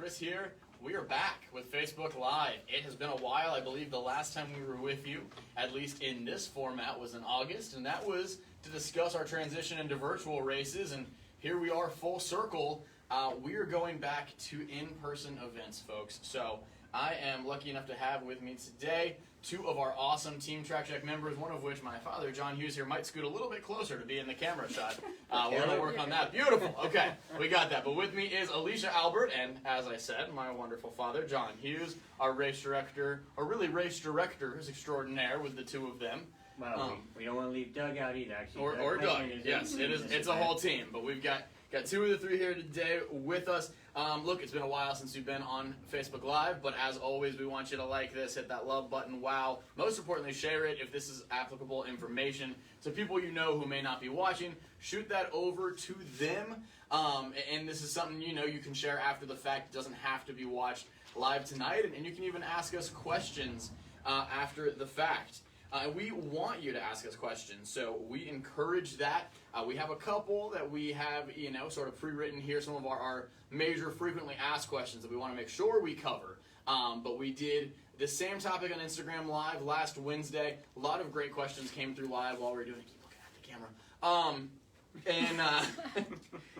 Chris here. We are back with Facebook Live. It has been a while. I believe the last time we were with you, at least in this format, was in August, and that was to discuss our transition into virtual races, and here we are full circle. We are going back to in-person events, folks. So I am lucky enough to have with me today two of our awesome Team Track Check members, one of which my father, John Hughes, here might scoot a little bit closer to be in the camera shot. We're going to work on that. Beautiful. Okay, we got that. But with me is Alicia Albert, and as I said, my wonderful father, John Hughes, our race director, or really race directors extraordinaire with the two of them. Well, we don't want to leave Doug out either, actually. Or Doug. Yes, it's a whole team. But we've got two of the three here today with us. Look, it's been a while since we've been on Facebook Live, but as always, we want you to like this, hit that love button, wow. Most importantly, share it if this is applicable information. So people you know who may not be watching, shoot that over to them. And this is something you can share after the fact. It doesn't have to be watched live tonight, and you can even ask us questions after the fact. We want you to ask us questions, so we encourage that. We have a couple that we have, sort of pre-written here, some of our major frequently asked questions that we want to make sure we cover. But we did the same topic on Instagram Live last Wednesday. A lot of great questions came through live while we were doing it. Keep looking at the camera.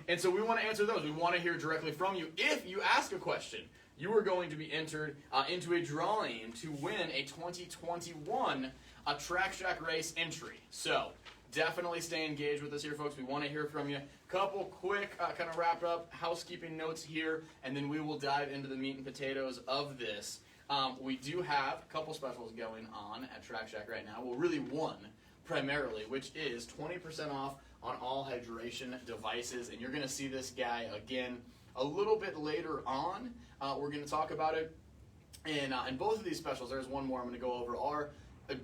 And so we want to answer those. We want to hear directly from you. If you ask a question, you are going to be entered into a drawing to win a 2021 Track Shack race entry. So definitely stay engaged with us here, folks. We want to hear from you. Couple quick kind of wrap up housekeeping notes here, and then we will dive into the meat and potatoes of this. We do have a couple specials going on at Track Shack right now. Well, really one primarily, which is 20% off on all hydration devices, and you're going to see this guy again a little bit later on. We're going to talk about it, and both of these specials, there's one more I'm going to go over, are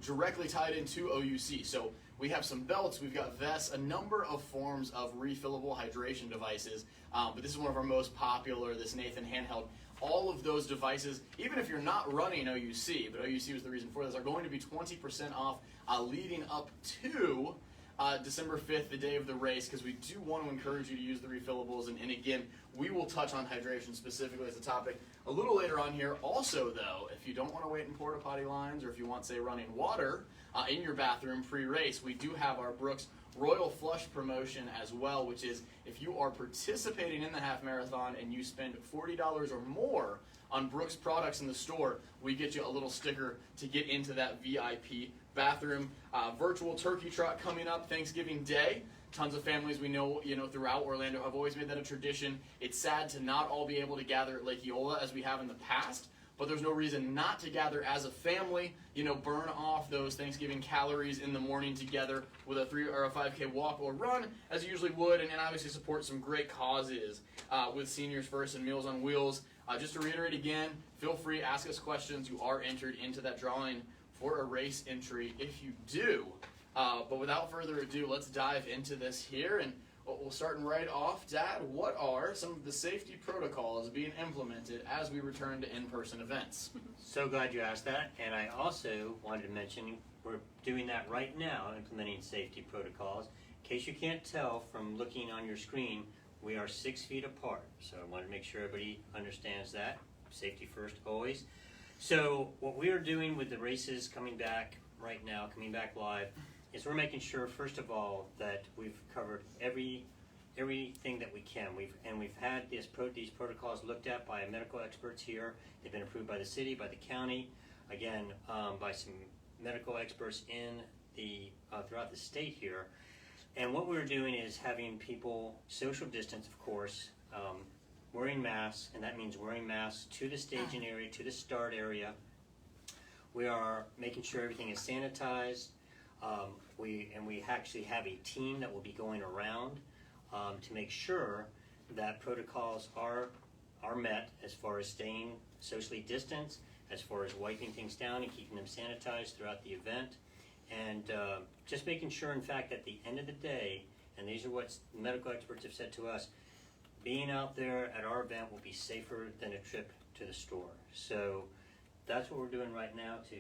directly tied into OUC. So we have some belts, we've got vests, a number of forms of refillable hydration devices, but this is one of our most popular, this Nathan handheld. All of those devices, even if you're not running OUC, but OUC was the reason for this, are going to be 20% off leading up to December 5th, the day of the race, because we do want to encourage you to use the refillables, and again, we will touch on hydration specifically as a topic a little later on here. Also, though, if you don't want to wait in porta potty lines, or if you want, say, running water in your bathroom pre-race, we do have our Brooks Royal Flush promotion as well, which is if you are participating in the half marathon and you spend $40 or more on Brooks products in the store, we get you a little sticker to get into that VIP bathroom. Virtual turkey trot coming up Thanksgiving Day. Tons of families we know, throughout Orlando have always made that a tradition. It's sad to not all be able to gather at Lake Eola as we have in the past, but there's no reason not to gather as a family, burn off those Thanksgiving calories in the morning together with a 3 or a 5K walk or run, as you usually would, and obviously support some great causes with Seniors First and Meals on Wheels. Just to reiterate again, feel free, ask us questions. You are entered into that drawing for a race entry if you do. But without further ado, let's dive into this here, and we'll start right off. Dad, what are some of the safety protocols being implemented as we return to in-person events? So glad you asked that, and I also wanted to mention we're doing that right now, implementing safety protocols. In case you can't tell from looking on your screen, we are 6 feet apart, so I want to make sure everybody understands that. Safety first always. So what we are doing with the races coming back right now, coming back live, is we're making sure, first of all, that we've covered everything that we can. We've had these protocols looked at by medical experts here. They've been approved by the city, by the county, again, by some medical experts in the throughout the state here. And what we're doing is having people social distance, of course, wearing masks, and that means wearing masks to the staging area, to the start area. We are making sure everything is sanitized. We actually have a team that will be going around to make sure that protocols are met as far as staying socially distanced, as far as wiping things down and keeping them sanitized throughout the event, and just making sure, in fact, at the end of the day, and these are what medical experts have said to us, being out there at our event will be safer than a trip to the store. So that's what we're doing right now to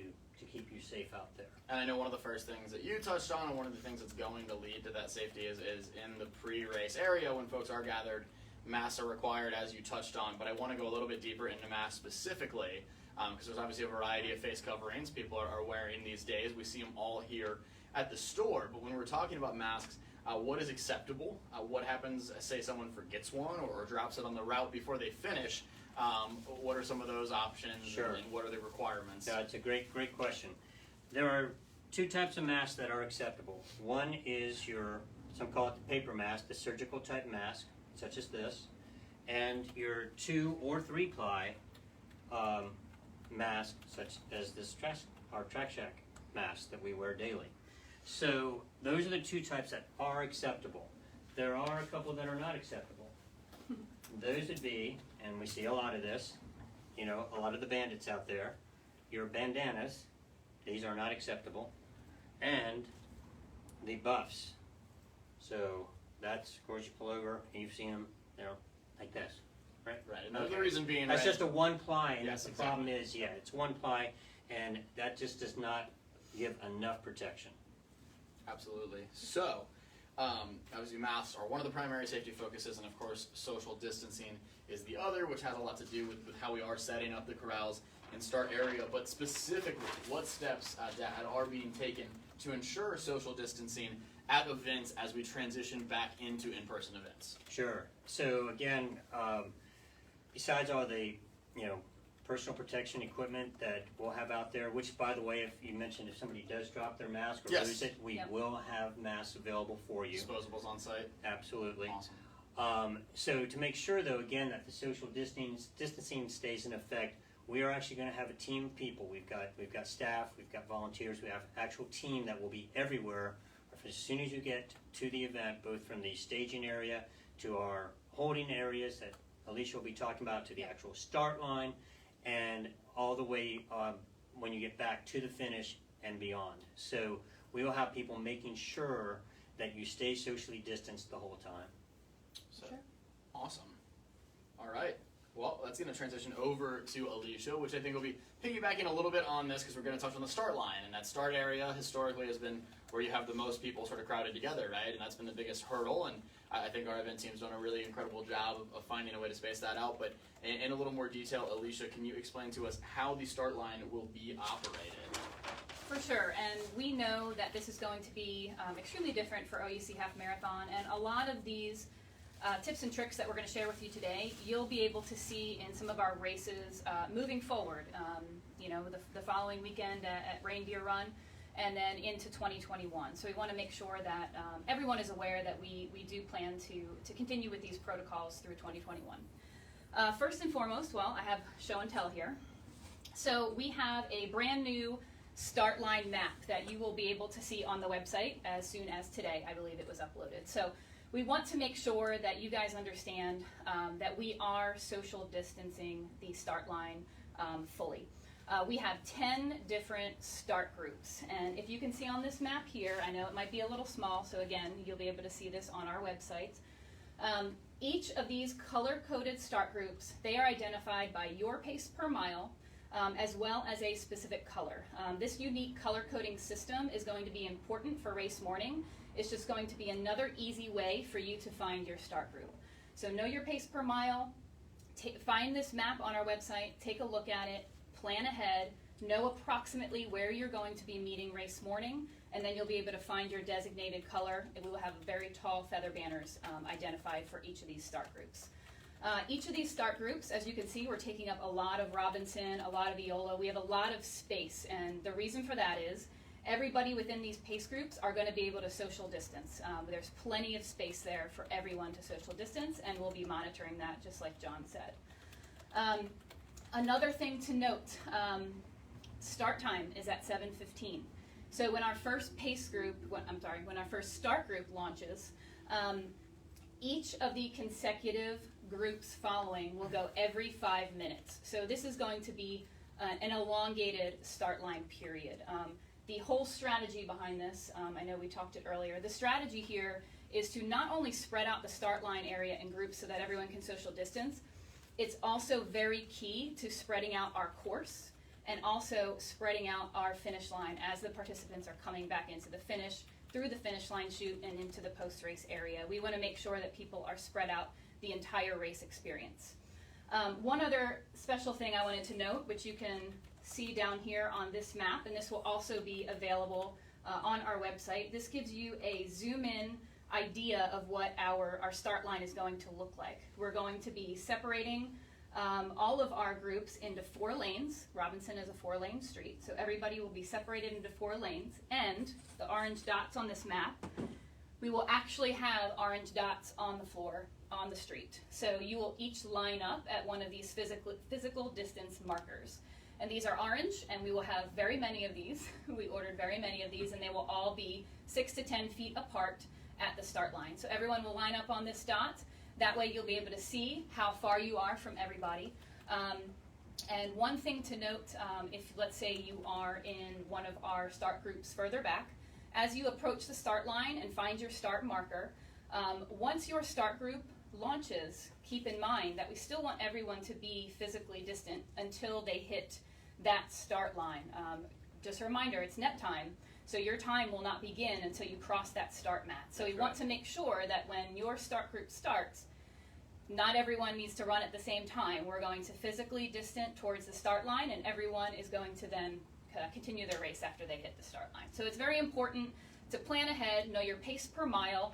keep you safe out there. And I know one of the first things that you touched on, and one of the things that's going to lead to that safety is in the pre-race area when folks are gathered masks are required, as you touched on, but I want to go a little bit deeper into masks specifically, because there's obviously a variety of face coverings people are wearing these days. We see them all here at the store, but when we're talking about masks, what is acceptable? What happens, say someone forgets one or drops it on the route before they finish? What are some of those options? Sure. And what are the requirements? Yeah, it's a great question. There are two types of masks that are acceptable. One is some call it the paper mask, the surgical type mask, such as this, and your 2 or 3 ply mask, such as this our Track Shack mask that we wear daily. So those are the two types that are acceptable. There are a couple that are not acceptable. Those would be, and we see a lot of this, a lot of the bandits out there, your bandanas, these are not acceptable, and the buffs. So that's, of course, you pull over and you've seen them, like this, right? Right, and the reason being, that's just a 1 ply, and yes, the exactly. problem is, it's 1 ply, and that just does not give enough protection. Absolutely. So, obviously masks are one of the primary safety focuses, and of course social distancing is the other, which has a lot to do with how we are setting up the corrals and start area. But specifically, what steps Dad, are being taken to ensure social distancing at events as we transition back into in-person events? Sure. So again, besides all the personal protection equipment that we'll have out there, which, by the way, if you mentioned if somebody does drop their mask or Yes. lose it, we will have masks available for you. Disposables on site? Absolutely. Awesome. So to make sure, though, again, that the social distancing stays in effect, we are actually going to have a team of people. We've got staff, we've got volunteers, we have an actual team that will be everywhere as soon as you get to the event, both from the staging area to our holding areas that Alicia will be talking about, to the actual start line, and all the way when you get back to the finish and beyond. So we will have people making sure that you stay socially distanced the whole time. So, awesome. All right. Well, that's going to transition over to Alicia, which I think will be piggybacking a little bit on this, because we're going to touch on the start line. And that start area historically has been where you have the most people sort of crowded together, right? And that's been the biggest hurdle. And I think our event team's done a really incredible job of finding a way to space that out. But in a little more detail, Alicia, can you explain to us how the start line will be operated? For sure, and we know that this is going to be extremely different for OUC Half Marathon, and a lot of these tips and tricks that we're going to share with you today, you'll be able to see in some of our races moving forward, the following weekend at Reindeer Run, and then into 2021. So we want to make sure that everyone is aware that we do plan to continue with these protocols through 2021. First and foremost, I have show and tell here. So we have a brand new start line map that you will be able to see on the website as soon as today. I believe it was uploaded. So we want to make sure that you guys understand that we are social distancing the start line fully. We have 10 different start groups, and if you can see on this map here, I know it might be a little small, so again, you'll be able to see this on our website. Each of these color-coded start groups, they are identified by your pace per mile, as well as a specific color. This unique color coding system is going to be important for race morning. It's just going to be another easy way for you to find your start group. So know your pace per mile, find this map on our website, take a look at it, plan ahead, know approximately where you're going to be meeting race morning, and then you'll be able to find your designated color, and we will have very tall feather banners identified for each of these start groups. Each of these start groups, as you can see, we're taking up a lot of Robinson, a lot of Eola. We have a lot of space, and the reason for that is everybody within these pace groups are going to be able to social distance. There's plenty of space there for everyone to social distance, and we'll be monitoring that, just like John said. Another thing to note, start time is at 7:15. So when our first when our first start group launches, each of the consecutive groups following will go every 5 minutes. So this is going to be an elongated start line period. The whole strategy behind this, I know we talked it earlier, the strategy here is to not only spread out the start line area in groups so that everyone can social distance, it's also very key to spreading out our course and also spreading out our finish line as the participants are coming back into the finish, through the finish line chute and into the post-race area. We want to make sure that people are spread out the entire race experience. One other special thing I wanted to note, which you can see down here on this map, and this will also be available on our website. This gives you a zoom-in idea of what our start line is going to look like. We're going to be separating all of our groups into 4 lanes. Robinson is a 4-lane street, so everybody will be separated into 4 lanes, and the orange dots on this map, we will actually have orange dots on the floor on the street. So you will each line up at one of these physical distance markers. And these are orange, and we will have very many of these. We ordered very many of these, and they will all be 6 to 10 feet apart at the start line. So everyone will line up on this dot. That way you'll be able to see how far you are from everybody. And one thing to note, if let's say you are in one of our start groups further back, as you approach the start line and find your start marker, once your start group launches, keep in mind that we still want everyone to be physically distant until they hit that start line. Just a reminder, it's net time, so your time will not begin until you cross that start mat. So we want to make sure that when your start group starts, not everyone needs to run at the same time. We're going to physically distant towards the start line, and everyone is going to then continue their race after they hit the start line. So it's very important to plan ahead, know your pace per mile.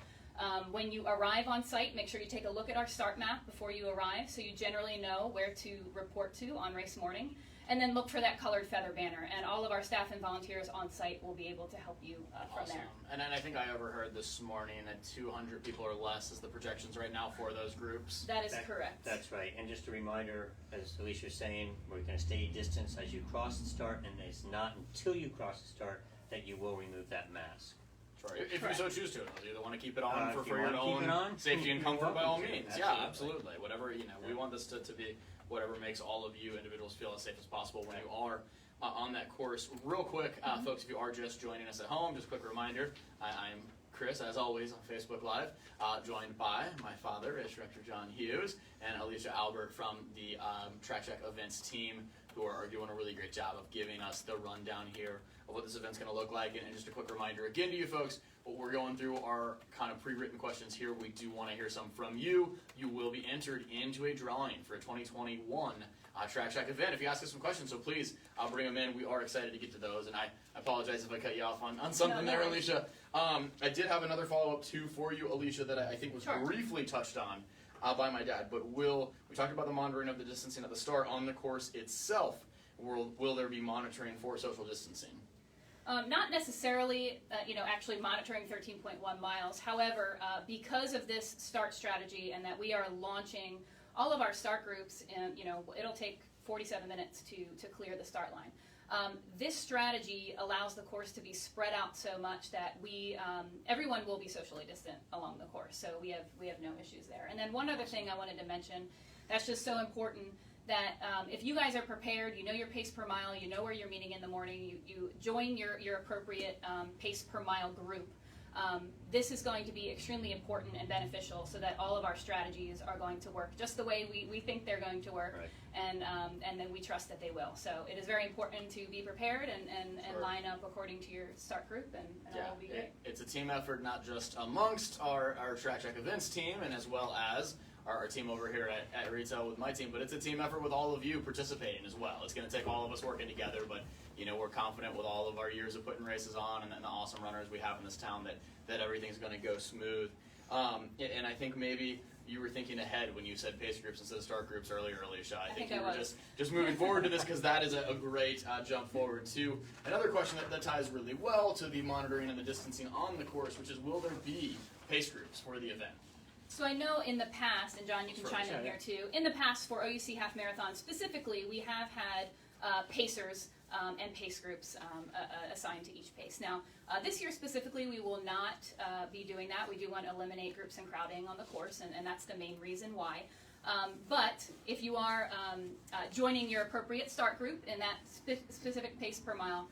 When you arrive on site, make sure you take a look at our start map before you arrive, so you generally know where to report to on race morning. And then look for that colored feather banner, and all of our staff and volunteers on site will be able to help you from there. And then I think I overheard this morning that 200 people or less is the projections right now for those groups. That is correct. That's right. And just a reminder, as Alicia was saying, we're going to stay distance as you cross the start, and it's not until you cross the start that you will remove that mask. Right. If you so choose to, you either want to keep it on for your own safety and comfort, by all means. Absolutely. Yeah, absolutely. Whatever, we want this to be whatever makes all of you individuals feel as safe as possible when you are on that course. Real quick, folks, if you are just joining us at home, just a quick reminder, I'm Chris, as always, on Facebook Live, joined by my father, Race Director John Hughes, and Alicia Albert from the Track Check Events team, who are doing a really great job of giving us the rundown here of what this event's going to look like. And just a quick reminder again to you folks, what we're going through are kind of pre-written questions here. We do want to hear some from you. You will be entered into a drawing for a 2021 Track Check event if you ask us some questions. So please bring them in. We are excited to get to those. And I apologize if I cut you off on something there, Alicia. I did have another follow-up too for you, Alicia, that I think was briefly touched on by my dad. But we talked about the monitoring of the distancing at the start on the course itself. Will there be monitoring for social distancing? Not necessarily, actually monitoring 13.1 miles. However, because of this start strategy and that we are launching all of our start groups, and it'll take 47 minutes to clear the start line. This strategy allows the course to be spread out so much that everyone will be socially distant along the course. So we have no issues there. And then one other thing I wanted to mention that's just so important, that if you guys are prepared, you know your pace per mile, you know where you're meeting in the morning, you join your appropriate pace per mile group. This is going to be extremely important and beneficial so that all of our strategies are going to work just the way we think they're going to work, and then we trust that they will. So it is very important to be prepared and line up according to your start group, and it will be great. It's a team effort, not just amongst our Track Check Events team and as well as our team over here at Retail with my team, but it's a team effort with all of you participating as well. It's going to take all of us working together, but we're confident with all of our years of putting races on and the awesome runners we have in this town that everything's going to go smooth. And I think maybe you were thinking ahead when you said pace groups instead of start groups earlier, Alicia. I think you were just moving forward to this because that is a great jump forward to another question that ties really well to the monitoring and the distancing on the course, which is, will there be pace groups for the event? So I know in the past, and John, you can chime in here too, in the past for OUC Half Marathon specifically, we have had pacers and pace groups assigned to each pace. Now, this year specifically, we will not be doing that. We do want to eliminate groups and crowding on the course, and that's the main reason why. But if you are joining your appropriate start group in that specific pace per mile,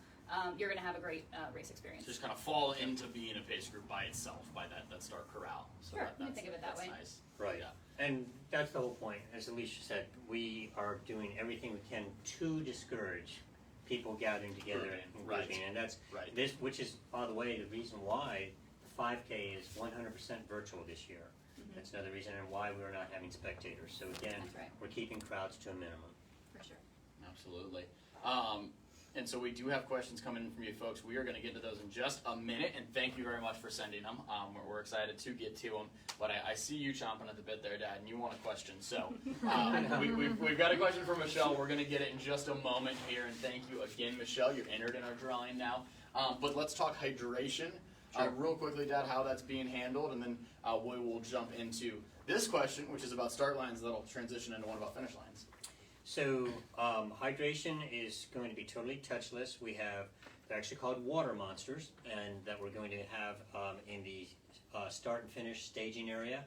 you're going to have a great race experience. Just kind of fall into being a pace group by itself, by that start corral. So sure, you can think of it that way. Nice. Right. Yeah. And that's the whole point. As Alicia said, we are doing everything we can to discourage people gathering together and grouping. And that's this, which is, by the way, the reason why the 5K is 100% virtual this year. That's another reason and why we're not having spectators. So again, That's right. we're keeping crowds to a minimum. For sure. Absolutely. And so we do have questions coming in from you folks. We are going to get to those in just a minute, and thank you very much for sending them. We're excited to get to them. But I see you chomping at the bit there, Dad, and you want a question. So we've got a question from Michelle. We're going to get it in just a moment here, and thank you again, Michelle. You're entered in our drawing now. But let's talk hydration. Sure. Real quickly, Dad, how that's being handled, and then we will jump into this question, which is about start lines that'll transition into one about finish lines. So hydration is going to be totally touchless. They're actually called water monsters, and that we're going to have in the start and finish staging area.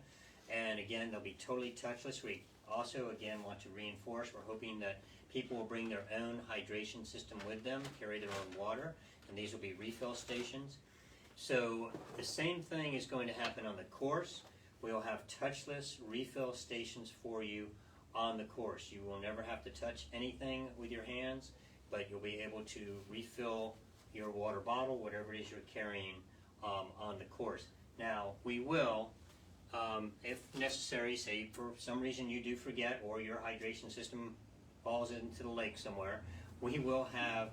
And again, they'll be totally touchless. We also, again, want to reinforce, we're hoping that people will bring their own hydration system with them, carry their own water, and these will be refill stations. So the same thing is going to happen on the course. We'll have touchless refill stations for you on the course. You will never have to touch anything with your hands, but you'll be able to refill your water bottle, whatever it is you're carrying on the course. Now, we will, if necessary, say for some reason you do forget or your hydration system falls into the lake somewhere, we will have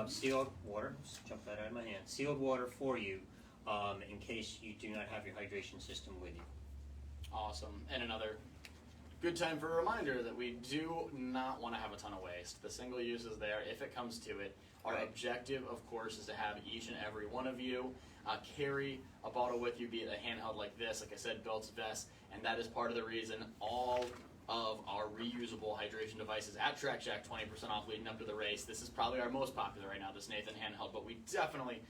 sealed water, jump that out of my hand, sealed water for you in case you do not have your hydration system with you. Awesome. And another good time for a reminder that we do not want to have a ton of waste. The single use is there if it comes to it. Our Right. objective, of course, is to have each and every one of you carry a bottle with you, be it a handheld like this, like I said, belts, vests, and that is part of the reason all of our reusable hydration devices at Track Jack, 20% off leading up to the race. This is probably our most popular right now, this Nathan handheld, but we definitely,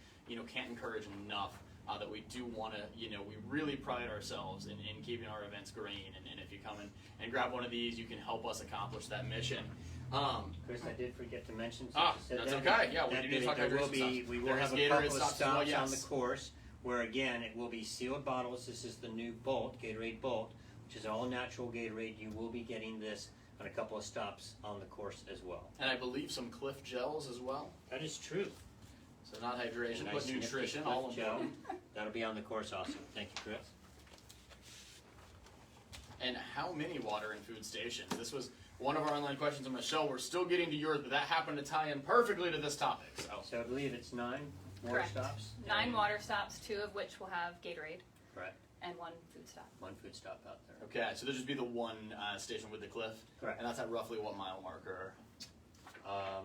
can't encourage enough that we do want to, we really pride ourselves in keeping our events green, and if you come in and grab one of these, you can help us accomplish that mission. Chris, I did forget to mention. That's okay. Yeah, we need to talk hydration stuff. We will There have is a Gatorade couple of stops as well, stops yes. on the course where, again, it will be sealed bottles. This is the new Bolt, Gatorade Bolt, which is all natural Gatorade. You will be getting this on a couple of stops on the course as well. And I believe some Cliff gels as well. That is true. So not hydration, A but nice nutrition, nifty all Cliff of gel. them. That'll be on the course also. Thank you, Chris. And how many water and food stations? This was one of our online questions on Michelle. We're still getting to yours, but that happened to tie in perfectly to this topic. So I believe it's 9 water Correct. stops. 9 and- water stops, 2 of which will have Gatorade, Correct. and 1 food stop. 1 food stop out there. Okay, so there'll just be the one station with the cliff. Correct. And that's at roughly what mile marker? I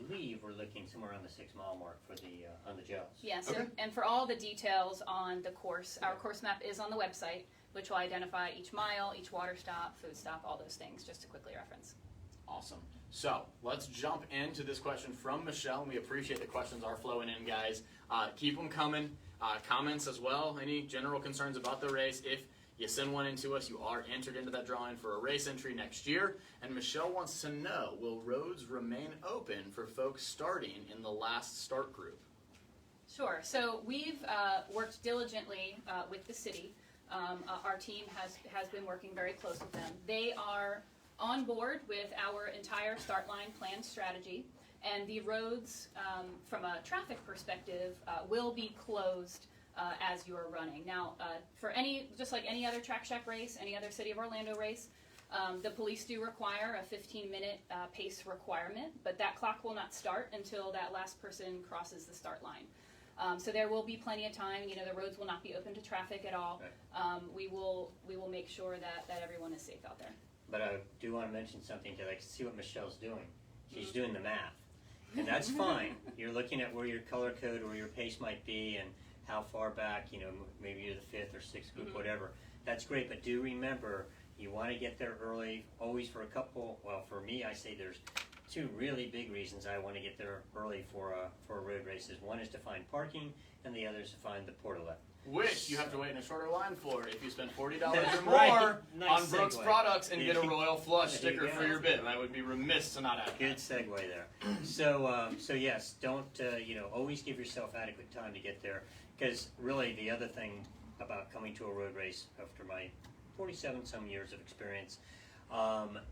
believe we're looking somewhere on the 6-mile mark for the on the gels. Yes, Okay. and for all the details on the course, our course map is on the website, which will identify each mile, each water stop, food stop, all those things, just to quickly reference. Awesome. So let's jump into this question from Michelle. We appreciate the questions are flowing in, guys. Keep them coming. Comments as well. Any general concerns about the race? If you send one in to us, you are entered into that drawing for a race entry next year. And Michelle wants to know, will roads remain open for folks starting in the last start group? Sure. So we've worked diligently with the city. Our team has been working very close with them. They are on board with our entire start line plan strategy, and the roads, from a traffic perspective, will be closed as you're running. Now, just like any other Track Shack race, any other City of Orlando race, the police do require a 15-minute pace requirement, but that clock will not start until that last person crosses the start line. So there will be plenty of time. The roads will not be open to traffic at all. Right. We will make sure that everyone is safe out there. But I do want to mention something because I can see what Michelle's doing. She's doing the math. And that's fine. You're looking at where your color code or your pace might be and how far back, maybe you're the 5th or 6th group, whatever. That's great, but do remember, you want to get there early, always for a couple, well, for me, I say there's 2 really big reasons I want to get there early for road races. One is to find parking, and the other is to find the portalet. Which you have to wait in a shorter line for if you spend $40 That's or more right. Nice on Brooks segue. products and get a Royal Flush There you sticker go. for your bib. I would be remiss to not have Good that. segue there. So yes, don't always give yourself adequate time to get there, because really the other thing about coming to a road race after my 47 some years of experience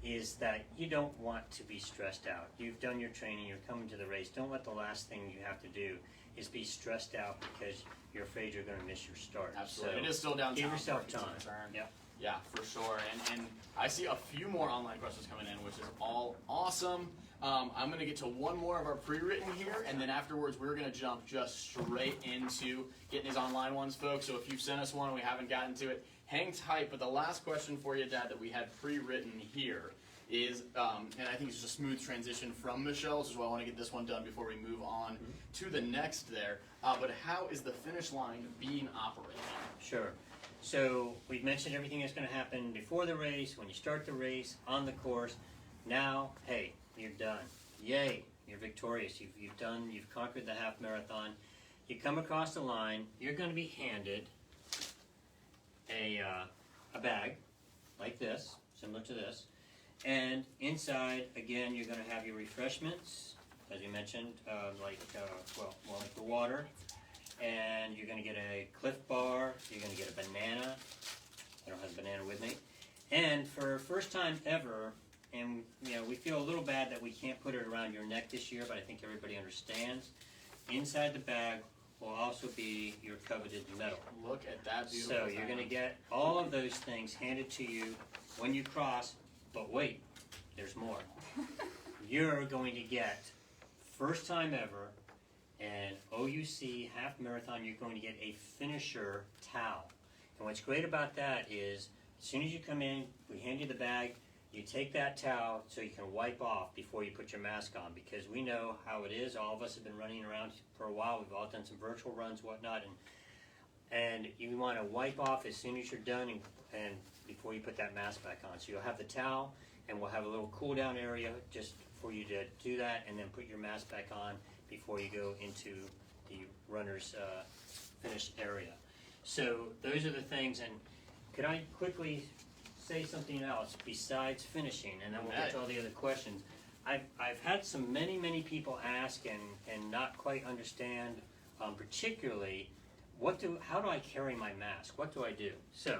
is that you don't want to be stressed out. You've done your training, you're coming to the race. Don't let the last thing you have to do is be stressed out because you're afraid you're going to miss your start. Absolutely. So It is still downtown. give yourself for time. concern. Yep. Yeah, for sure. And I see a few more online questions coming in, which is all awesome. I'm going to get to one more of our pre-written here, and then afterwards we're going to jump just straight into getting these online ones, folks. So if you've sent us one and we haven't gotten to it, hang tight. But the last question for you, Dad, that we had pre-written here is, and I think it's just a smooth transition from Michelle, which is why I want to get this one done before we move on to the next there. But how is the finish line being operated? Sure. So we've mentioned everything that's going to happen before the race, when you start the race, on the course. Now, hey, you're done. Yay, you're victorious. You've conquered the half marathon. You come across the line, you're going to be handed a bag like this, similar to this. And inside, again, you're going to have your refreshments, as you mentioned, like the water. And you're going to get a Cliff Bar. You're going to get a banana. I don't have a banana with me. And for first time ever, and we feel a little bad that we can't put it around your neck this year, but I think everybody understands. Inside the bag will also be your coveted medal. Look at that beautiful So you're going to get all of those things handed to you when you cross, but wait, there's more. You're going to get, first time ever, an OUC Half Marathon, you're going to get a finisher towel. And what's great about that is, as soon as you come in, we hand you the bag, you take that towel so you can wipe off before you put your mask on, because we know how it is. All of us have been running around for a while. We've all done some virtual runs, whatnot, and you want to wipe off as soon as you're done and before you put that mask back on. So you'll have the towel, and we'll have a little cool down area just for you to do that, and then put your mask back on before you go into the runner's finish area. So those are the things, and could I quickly say something else besides finishing, and then we'll get to all the other questions. I've had many people ask and not quite understand, particularly, how do I carry my mask? What do I do? So,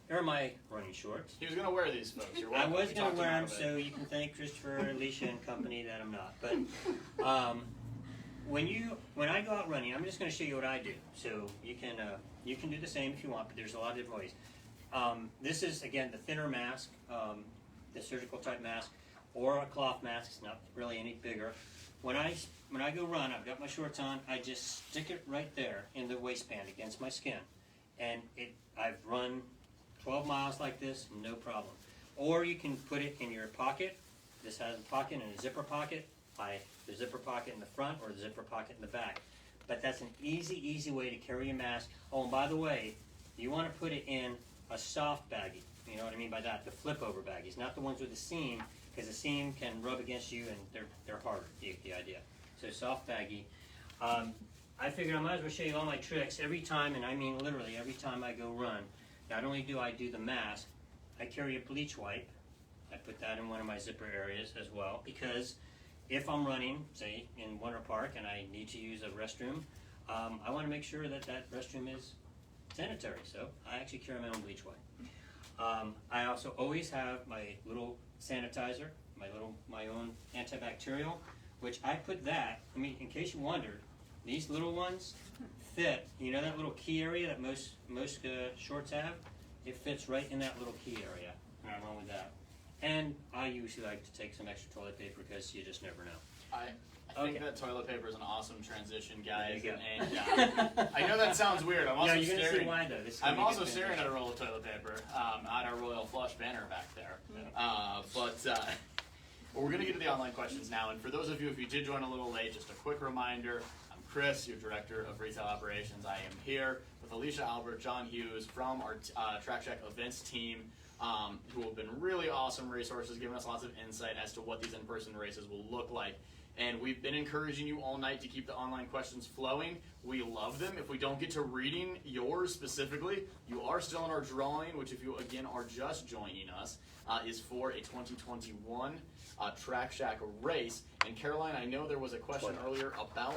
here are my running shorts. He was going to wear these, folks. You're I welcome. was We going talked to wear about them, it. so you can thank Christopher, Alicia, and company that I'm not. But when I go out running, I'm just going to show you what I do. So you can do the same if you want, but there's a lot of different ways. This is, again, the thinner mask, the surgical type mask, or a cloth mask. It's not really any bigger. When I go run, I've got my shorts on, I just stick it right there in the waistband against my skin. And I've run 12 miles like this, no problem. Or you can put it in your pocket. This has a pocket and a zipper pocket. The zipper pocket in the front or the zipper pocket in the back. But that's an easy way to carry your mask. Oh, and by the way, you want to put it in a soft baggie. You know what I mean by that? The flip over baggies, not the ones with the seam, because the seam can rub against you and they're harder. You get the idea. So soft baggie. I figured I might as well show you all my tricks every time, and I mean literally every time I go run. Not only do I do the mask, I carry a bleach wipe. I put that in one of my zipper areas as well, because if I'm running, say, in Winter Park and I need to use a restroom, I want to make sure that restroom is sanitary, so I actually carry my own bleach wipe. I also always have my little sanitizer, my own antibacterial, which I put that, in case you wondered, these little ones fit, that little key area that most shorts have? It fits right in that little key area, and I'm on with that. And I usually like to take some extra toilet paper because you just never know. I think that toilet paper is an awesome transition, guys. There you And I know that sounds weird. I'm also you're going to see staring. why, though. I'm also staring at a roll of toilet paper on our Royal Flush banner back there. We're going to get to the online questions now. And for those of you, if you did join a little late, just a quick reminder. I'm Chris, your Director of Retail Operations. I am here with Alicia Albert, John Hughes from our Track Check events team, who have been really awesome resources, giving us lots of insight as to what these in-person races will look like. And we've been encouraging you all night to keep the online questions flowing. We love them. If we don't get to reading yours specifically, you are still in our drawing, which if you, again, are just joining us, is for a 2021 Track Shack race. And Caroline, I know there was a question earlier about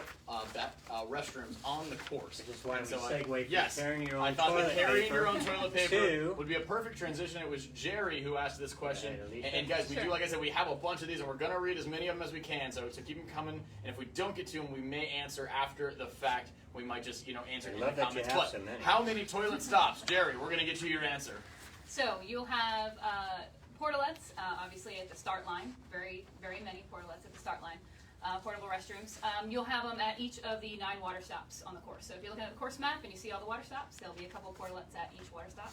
restrooms on the course. Which is why we So segue from yes, carrying your own I thought toilet that carrying paper your own toilet paper to- would be a perfect transition. It was Jerry who asked this question. Right, Alicia. And guys, we Sure. do, like I said, we have a bunch of these, and we're going to read as many of them as we can. So keep them coming. And if we don't get to them, we may answer after the fact. We might just, answer I in love the that you comments. have But so many. how many toilet stops? Jerry, we're going to get you your answer. So you'll have portalets, obviously at the start line. Very, very many portalets at the start line. Portable restrooms. You'll have them at each of the 9 water stops on the course. So if you're looking at the course map and you see all the water stops, there'll be a couple portalets at each water stop.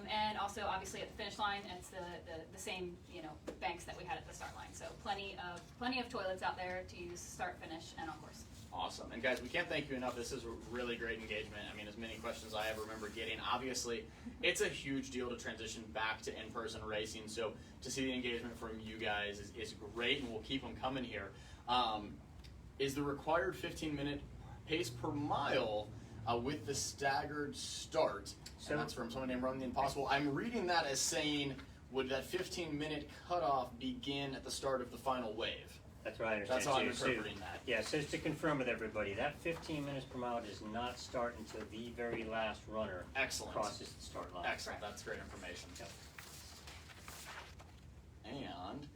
And also, obviously, at the finish line, it's the same banks that we had at the start line. So plenty of toilets out there to use start, finish, and on course. Awesome. And guys, we can't thank you enough. This is a really great engagement. I mean, as many questions I ever remember getting. Obviously, it's a huge deal to transition back to in-person racing. So to see the engagement from you guys is great, and we'll keep them coming here. Is the required 15-minute pace per mile with the staggered start? So And that's from someone named Run the Impossible. I'm reading that as saying, would that 15-minute cutoff begin at the start of the final wave? That's what I understand. That's how I'm too. So- interpreting that. Yeah, so just to confirm with everybody, that 15 minutes per mile does not start until the very last runner Excellent. crosses the start line. Excellent. That's great information. And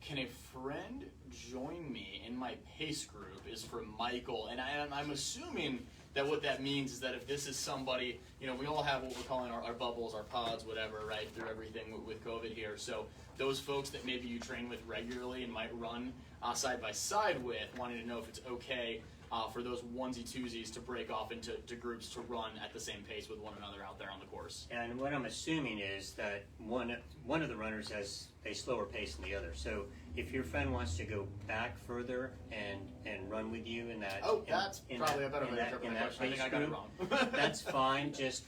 can a friend join me in my pace group is from Michael. And I'm assuming that what that means is that if this is somebody, we all have what we're calling our bubbles, our pods, whatever, right, through everything with COVID here. So those folks that maybe you train with regularly and might run side by side with, wanting to know if it's okay for those onesie-twosies to break off into groups to run at the same pace with one another out there on the course. And what I'm assuming is that one of the runners has a slower pace than the other. So if your friend wants to go back further and run with you in that, That's probably a better way to interpret my question. I think I got it wrong. that's fine. Just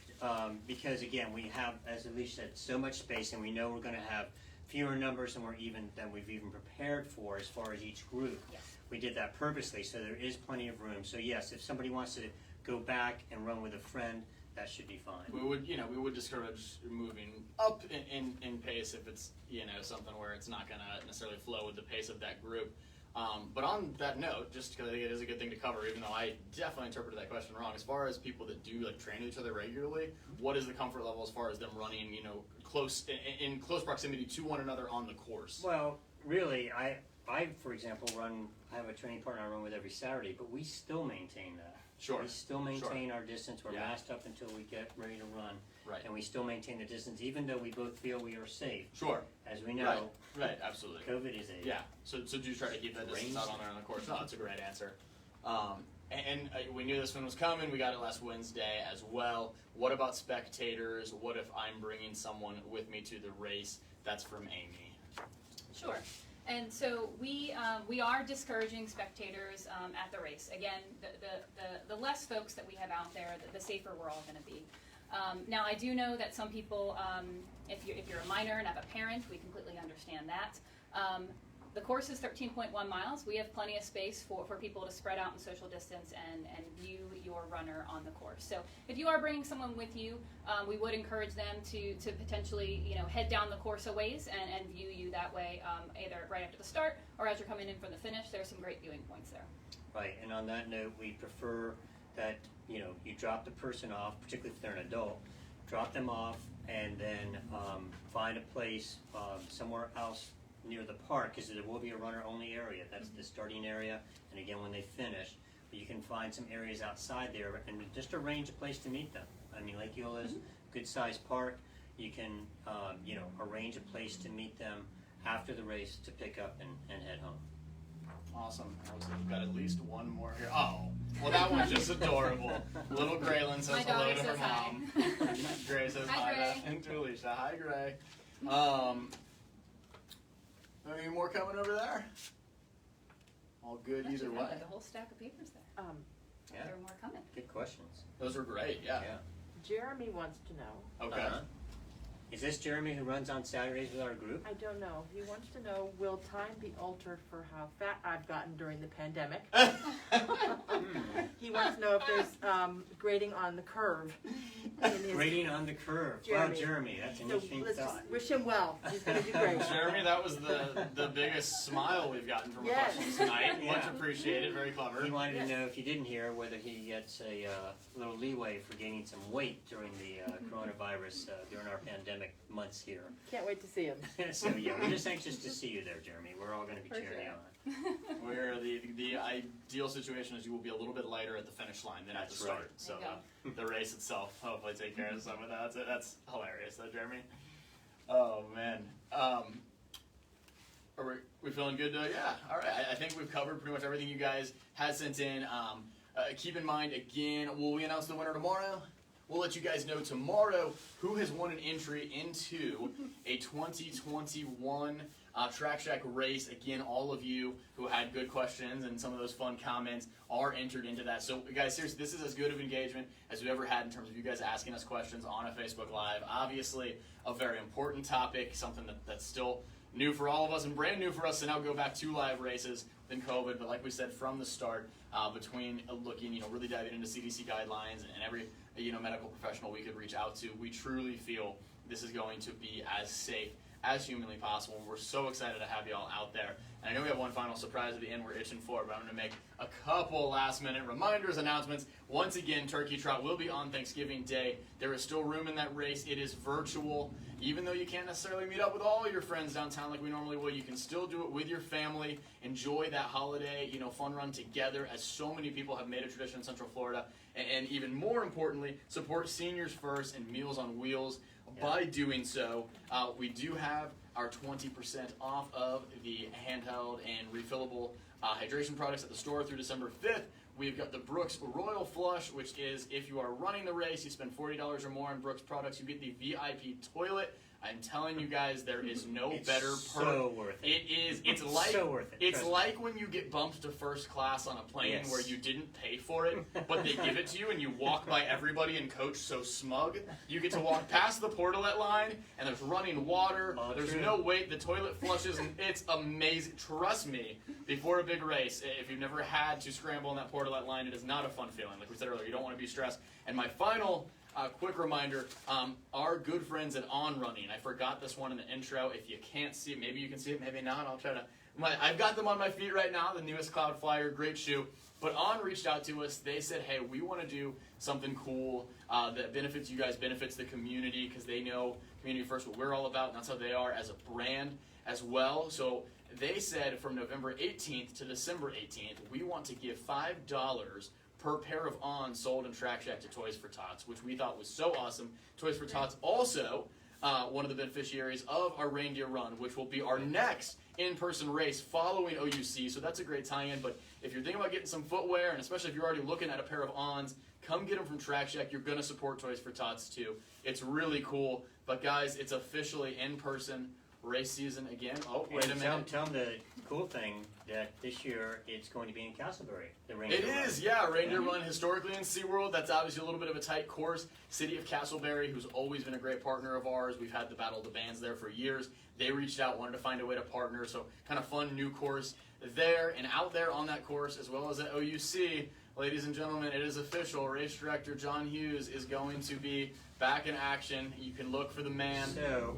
because again, we have, as Alicia said, so much space, and we know we're going to have fewer numbers than we've even prepared for as far as each group. Yes. We did that purposely, so there is plenty of room. So yes, if somebody wants to go back and run with a friend, that should be fine. We would discourage moving up in pace if it's something where it's not going to necessarily flow with the pace of that group. But on that note, just because I think it is a good thing to cover, even though I definitely interpreted that question wrong, as far as people that do train with each other regularly, what is the comfort level as far as them running in close proximity to one another on the course? Well, really, I for example I have a training partner I run with every Saturday, but we still maintain that. Sure. We still maintain our distance. We're masked up until we get ready to run. Right. And we still maintain the distance, even though we both feel we are safe. Sure. As we know, Right, absolutely. COVID is a So do you try to keep that distance out on there on the course? No, that's a great answer. And we knew this one was coming. We got it last Wednesday as well. What about spectators? What if I'm bringing someone with me to the race? That's from Amy. Sure. And so we are discouraging spectators at the race. Again, the less folks that we have out there, the safer we're all going to be. Now, I do know that some people, if you're a minor and have a parent, we completely understand that. The course is 13.1 miles. We have plenty of space for people to spread out and social distance and view your runner on the course. So if you are bringing someone with you, we would encourage them to potentially head down the course a ways and view you that way, either right after the start or as you're coming in from the finish. There's some great viewing points there. Right, and on that note, we prefer that you drop the person off, particularly if they're an adult, drop them off, and then find a place somewhere else near the park, because there will be a runner-only area. That's the starting area, and again, when they finish, you can find some areas outside there and just arrange a place to meet them. I mean, Lake Eola is a good-sized park. You can, arrange a place to meet them after the race to pick up and head home. Awesome. We've got at least one more here. Oh, well, that one's just adorable. Little Graylin says My hello daughter to her says hi. mom. Gray says Hi, hi Gray. to Alicia. Hi, Gray. Any more coming over there? All good Actually, either I've way. got a whole stack of papers there. Yeah, There are more coming. good questions. Those were great, yeah. Jeremy wants to know. Okay. Is this Jeremy who runs on Saturdays with our group? I don't know. He wants to know, will time be altered for how fat I've gotten during the pandemic? He wants to know if there's grading on the curve. in his. Grading on the curve. Jeremy. Wow, Jeremy, that's an So interesting let's thought. just wish him well. He's going to do great. Jeremy, that was the biggest smile we've gotten from Yes. questions tonight. Much Yeah. appreciated. Very clever. He wanted to know, if you didn't hear, whether he gets a little leeway for gaining some weight during the coronavirus during our pandemic months here. Can't wait to see him. So yeah, we're just anxious to see you there, Jeremy. We're all going to be For cheering sure. you on. Where the ideal situation is you will be a little bit lighter at the finish line than at the That's start. right. So There the race itself hopefully take care of some of that. That's hilarious, though, Jeremy. Oh man. Are we feeling good? Yeah. All right. I think we've covered pretty much everything you guys had sent in. Keep in mind, again, will we announce the winner tomorrow? We'll let you guys know tomorrow who has won an entry into a 2021 Track Shack race. Again, all of you who had good questions and some of those fun comments are entered into that. So, guys, seriously, this is as good of engagement as we've ever had in terms of you guys asking us questions on a Facebook Live. Obviously, a very important topic, something that's still new for all of us and brand new for us to now go back to live races than COVID. But like we said from the start, between looking, really diving into CDC guidelines and every medical professional we could reach out to, we truly feel this is going to be as safe as humanly possible. We're so excited to have you all out there. And I know we have one final surprise at the end we're itching for, but I'm going to make a couple last-minute reminders, announcements. Once again, Turkey Trot will be on Thanksgiving Day. There is still room in that race. It is virtual. Even though you can't necessarily meet up with all your friends downtown like we normally would, you can still do it with your family. Enjoy that holiday, fun run together, as so many people have made a tradition in Central Florida. And even more importantly, support Seniors First and Meals on Wheels. By doing so, we do have our 20% off of the handheld and refillable hydration products at the store through December 5th. We've got the Brooks Royal Flush, which is if you are running the race, you spend $40 or more on Brooks products, you get the VIP toilet. I'm telling you guys, there is no better perk. So worth it. It is. It's like so worth it. It's Trust like when you get bumped to first class on a plane Yes. where you didn't pay for it, but they give it to you, and you walk by everybody and coach so smug. You get to walk past the portalet line, and there's running water. All there's true. no wait. The toilet flushes, and it's amazing. Trust me. Before a big race, if you've never had to scramble in that portalet line, it is not a fun feeling. Like we said earlier, you don't want to be stressed. And my final quick reminder, our good friends at On Running. I forgot this one in the intro. If you can't see it, maybe you can see it, maybe not. I'll try to. I've got them on my feet right now, the newest Cloud Flyer, great shoe. But On reached out to us. They said, hey, we want to do something cool that benefits you guys, benefits the community, because they know community first, what we're all about, and that's how they are as a brand as well. So they said from November 18th to December 18th, we want to give $5 per pair of On sold in Track Shack to Toys for Tots, which we thought was so awesome. Toys for Tots also one of the beneficiaries of our reindeer run, which will be our next in-person race following OUC, so that's a great tie-in. But if you're thinking about getting some footwear, and especially if you're already looking at a pair of Ons, come get them from Track Shack. You're going to support Toys for Tots too. It's really cool. But guys, it's officially in-person race season again. Oh, wait a minute. Tell them the cool thing that this year it's going to be in Castleberry. The It Reindeer Run. is, yeah. Reindeer Run historically in SeaWorld. That's obviously a little bit of a tight course. City of Castleberry, who's always been a great partner of ours. We've had the Battle of the Bands there for years. They reached out, wanted to find a way to partner. So kind of fun new course there and out there on that course, as well as at OUC. Ladies and gentlemen, it is official. Race director John Hughes is going to be back in action. You can look for the man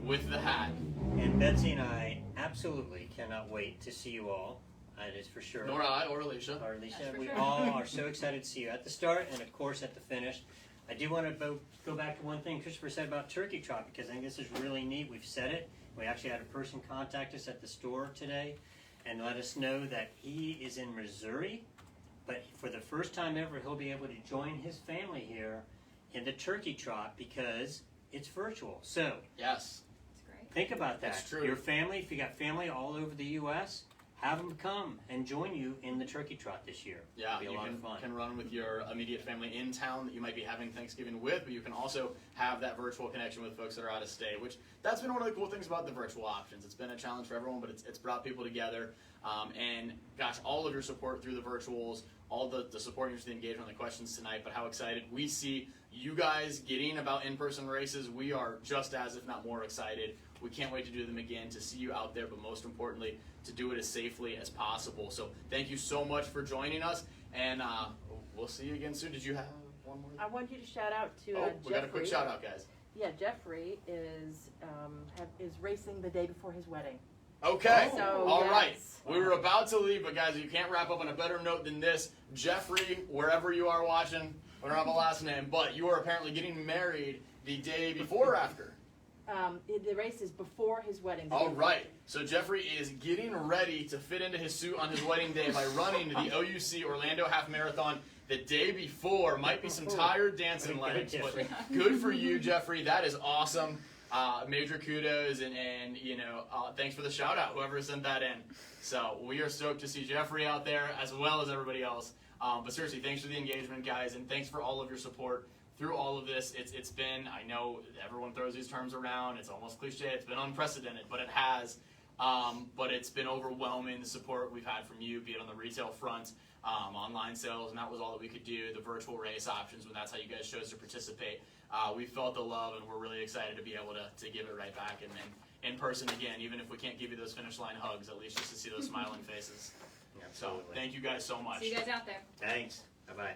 with the hat. And Betsy and I absolutely cannot wait to see you all. That is for sure. Nor I, or Alicia. Or Alicia, That's for we sure. all are so excited to see you at the start and of course at the finish. I do want to go back to one thing Christopher said about Turkey Trot, because I think this is really neat. We've said it. We actually had a person contact us at the store today and let us know that he is in Missouri, but for the first time ever he'll be able to join his family here in the Turkey Trot because it's virtual. So Yes. It's great. think about that. That's true. Your family, if you got family all over the U.S., have them come and join you in the Turkey Trot this year. Yeah, It'll be a you lot of fun. can run with your immediate family in town that you might be having Thanksgiving with, but you can also have that virtual connection with folks that are out of state, which that's been one of the cool things about the virtual options. It's been a challenge for everyone, but it's brought people together. And gosh, all of your support through the virtuals, all the support, the engagement, the questions tonight, but how excited we see you guys getting about in-person races. We are just as, if not more, excited. We can't wait to do them again, to see you out there, but most importantly, to do it as safely as possible. So thank you so much for joining us, and we'll see you again soon. Did you have one more? I want you to shout out to Oh, we got a quick Jeffrey. shout out, guys. Yeah, Jeffrey is racing the day before his wedding. Okay. So, All right. yes. We were about to leave, but guys, you can't wrap up on a better note than this. Jeffrey, wherever you are watching, we don't have a last name, but you are apparently getting married the day before or after. The race is before his wedding. the day All before. right. So Jeffrey is getting ready to fit into his suit on his wedding day by running the OUC Orlando Half Marathon the day before. Might be some tired dancing legs, but good for you, Jeffrey. That is awesome. Major kudos and thanks for the shout out, whoever sent that in. So we are stoked to see Jeffrey out there as well as everybody else. But seriously, thanks for the engagement, guys, and thanks for all of your support through all of this. It's been, I know everyone throws these terms around, it's almost cliche, it's been unprecedented, but it has. But it's been overwhelming, the support we've had from you, be it on the retail front, online sales, and that was all that we could do, the virtual race options, when that's how you guys chose to participate. We felt the love, and we're really excited to be able to give it right back, and then in person again, even if we can't give you those finish line hugs, at least just to see those smiling faces. So Absolutely. thank you guys so much. See you guys out there. Thanks. Bye-bye.